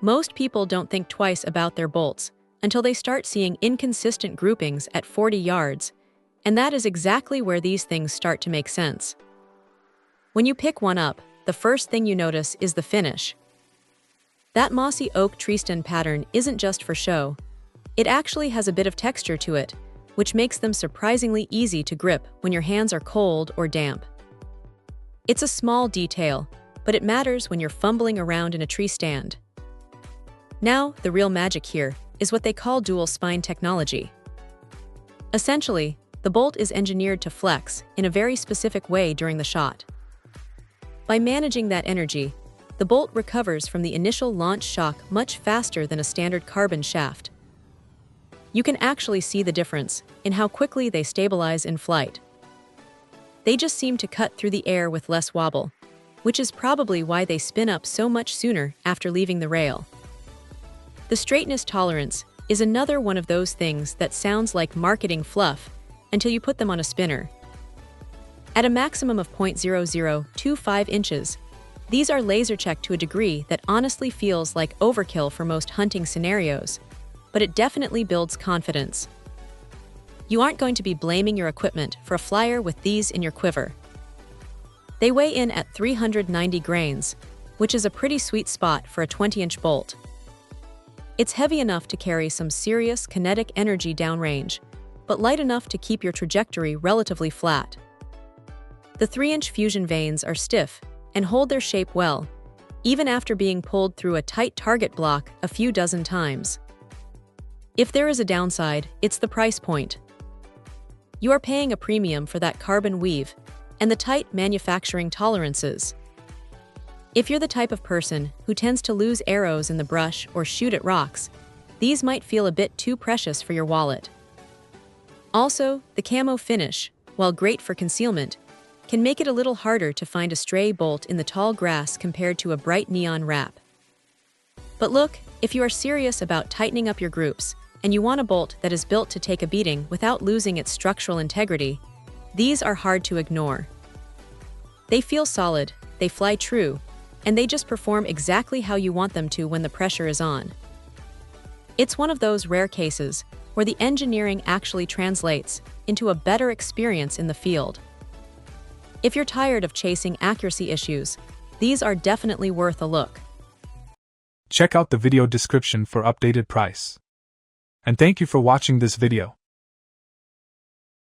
Most people don't think twice about their bolts until they start seeing inconsistent groupings at 40 yards, and that is exactly where these things start to make sense. When you pick one up, the first thing you notice is the finish. That mossy oak tree stem pattern isn't just for show. It actually has a bit of texture to it, which makes them surprisingly easy to grip when your hands are cold or damp. It's a small detail, but it matters when you're fumbling around in a tree stand. Now, the real magic here is what they call dual spine technology. Essentially, the bolt is engineered to flex in a very specific way during the shot. By managing that energy, the bolt recovers from the initial launch shock much faster than a standard carbon shaft. You can actually see the difference in how quickly they stabilize in flight. They just seem to cut through the air with less wobble, which is probably why they spin up so much sooner after leaving the rail. The straightness tolerance is another one of those things that sounds like marketing fluff until you put them on a spinner. At a maximum of 0.0025 inches, these are laser-checked to a degree that honestly feels like overkill for most hunting scenarios, but it definitely builds confidence. You aren't going to be blaming your equipment for a flyer with these in your quiver. They weigh in at 390 grains, which is a pretty sweet spot for a 20-inch bolt. It's heavy enough to carry some serious kinetic energy downrange, but light enough to keep your trajectory relatively flat. The 3-inch fusion vanes are stiff and hold their shape well, even after being pulled through a tight target block a few dozen times. If there is a downside, it's the price point. You are paying a premium for that carbon weave and the tight manufacturing tolerances. If you're the type of person who tends to lose arrows in the brush or shoot at rocks, these might feel a bit too precious for your wallet. Also, the camo finish, while great for concealment, can make it a little harder to find a stray bolt in the tall grass compared to a bright neon wrap. But look, if you are serious about tightening up your groups, and you want a bolt that is built to take a beating without losing its structural integrity, these are hard to ignore. They feel solid, they fly true, and they just perform exactly how you want them to when the pressure is on. It's one of those rare cases where the engineering actually translates into a better experience in the field. If you're tired of chasing accuracy issues, these are definitely worth a look. Check out the video description for updated price. And thank you for watching this video.